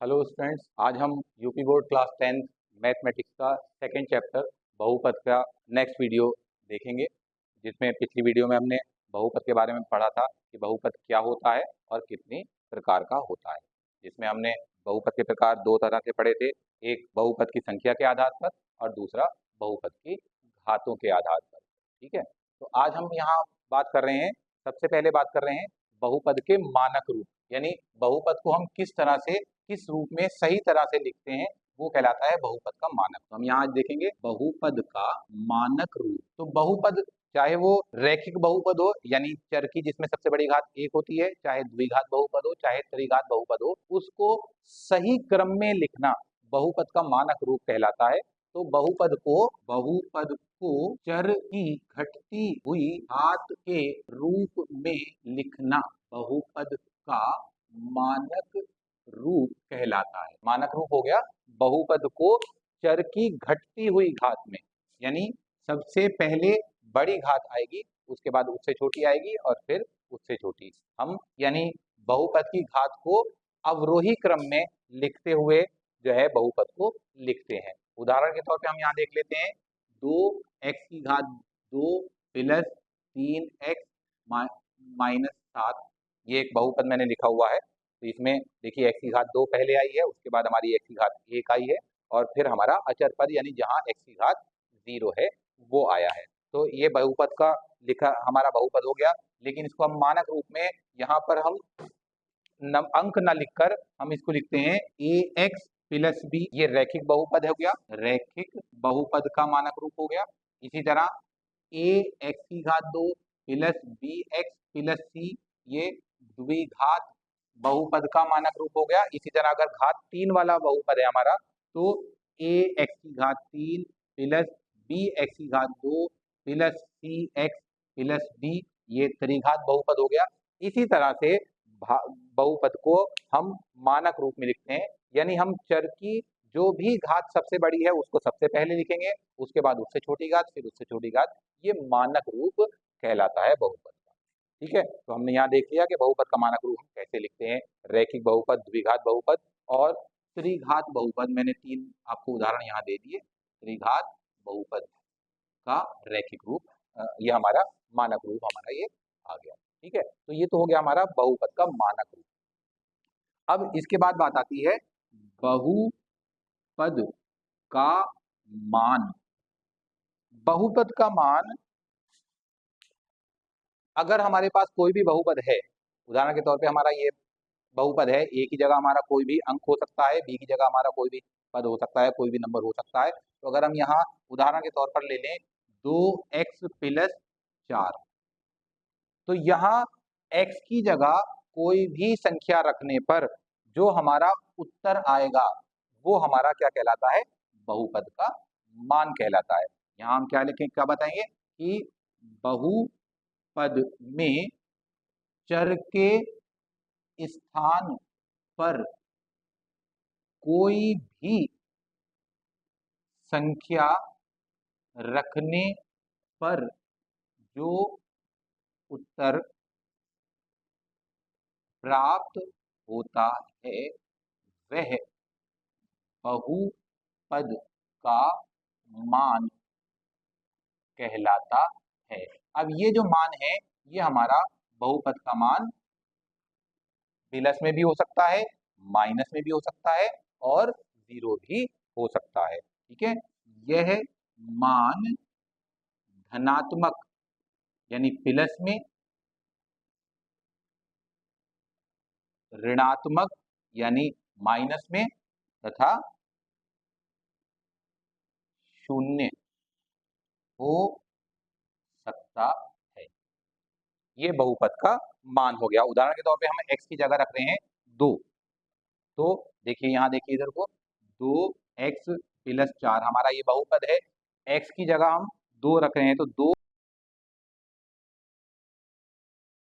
Hello students, आज हम UP board class 10 mathematics का सेकंड चैप्टर बहुपद का नेक्स्ट वीडियो देखेंगे, जिसमें पिछली वीडियो में हमने बहुपद के बारे में पढ़ा था कि बहुपद क्या होता है और कितनी प्रकार का होता है। जिसमें हमने बहुपद के प्रकार दो तरह से पढ़े थे, एक बहुपद की संख्या के आधार पर और दूसरा बहुपद की घातों के आधार पर। ठीक है, तो आज हम यहाँ बात कर रहे हैं, सबसे पहले बात कर रहे हैं बहुपद के मानक रूप, यानी बहुपद को हम किस तरह से किस रूप में सही तरह से लिखते हैं, वो कहलाता है बहुपद का मानक। तो हम यहाँ आज देखेंगे बहुपद का मानक रूप। तो बहुपद चाहे वो रैखिक बहुपद हो, यानी चर की जिसमें सबसे बड़ी घात एक होती है, चाहे द्विघात बहुपद हो, चाहे त्रिघात बहुपद हो, उसको सही क्रम में लिखना बहुपद का मानक रूप कहलाता है। तो बहुपद को चर की घटती हुई घात के रूप में लिखना बहुपद का मानक रूप कहलाता है। मानक रूप हो गया बहुपद को चर की घटती हुई घात में, यानी सबसे पहले बड़ी घात आएगी, उसके बाद उससे छोटी आएगी और फिर उससे छोटी। हम यानी बहुपद की घात को अवरोही क्रम में लिखते हुए जो है बहुपद को लिखते हैं। उदाहरण के तौर पे हम यहाँ देख लेते हैं 2x की घात 2 प्लस 3x माइनस 7, ये एक बहुपद मैंने लिखा हुआ है। तो इसमें देखिए x की घात 2 पहले आई है, उसके बाद हमारी x की घात 1 आई है और फिर हमारा अचर पद यानी जहाँ x की घात 0 है वो आया है। तो ये बहुपद का लिखा हमारा बहुपद हो गया, लेकिन इसको हम मानक रूप में यहाँ पर हम अंक न लिखकर हम इसको लिखते हैं ax प्लस बी, ये रैखिक बहुपद हो गया, रैखिक बहुपद का मानक रूप हो गया। इसी तरह ax की घात 2 प्लस bx प्लस c, ये द्विघात बहुपद का मानक रूप हो गया। इसी तरह अगर घात 3 वाला बहुपद है हमारा, तो ax की घात 3 प्लस bx की घात 2 प्लस cx प्लस d, ये त्रिघात बहुपद हो गया। इसी तरह से बहुपद को हम मानक रूप में लिखते हैं, यानी हम चर की जो भी घात सबसे बड़ी है उसको सबसे पहले लिखेंगे, उसके बाद उससे छोटी घात, फिर उससे छोटी घात, ये मानक रूप कहलाता है बहुपद का। ठीक है, तो हमने यहाँ देख लिया कि बहुपद का मानक रूप हम कैसे लिखते हैं, रैखिक बहुपद, द्विघात बहुपद और त्रिघात बहुपद। मैंने 3 आपको उदाहरण यहाँ दे दिए। त्रिघात बहुपद का रैखिक रूप, ये हमारा मानक रूप हमारा ये आ गया। ठीक है, तो ये तो हो गया हमारा बहुपद का मानक रूप। अब इसके बाद बात आती है बहुपद का मान। बहुपद का मान, अगर हमारे पास कोई भी बहुपद है, उदाहरण के तौर पे हमारा ये बहुपद है, ए की जगह हमारा कोई भी अंक हो सकता है, बी की जगह हमारा कोई भी पद हो सकता है, कोई भी नंबर हो सकता है। तो अगर हम यहाँ उदाहरण के तौर पर ले लें 2x प्लस 4, तो यहाँ x की जगह कोई भी संख्या रखने पर जो हमारा उत्तर आएगा वो हमारा क्या कहलाता है, बहुपद का मान कहलाता है। यहाँ हम क्या लिखें, क्या बताएंगे कि बहुपद में चर के स्थान पर कोई भी संख्या रखने पर जो उत्तर प्राप्त होता है वह बहुपद का मान कहलाता है। अब ये जो मान है ये हमारा बहुपद का मान प्लस में भी हो सकता है, माइनस में भी हो सकता है और 0 भी हो सकता है। ठीक है, यह मान धनात्मक यानी प्लस में, ऋणात्मक यानी माइनस में तथा शून्य हो सकता है। ये बहुपद का मान हो गया। उदाहरण के तौर पे हम x की जगह रख रहे हैं 2, तो देखिए यहाँ देखिए इधर को 2x प्लस 4 हमारा ये बहुपद है, x की जगह हम 2 रख रहे हैं, तो 2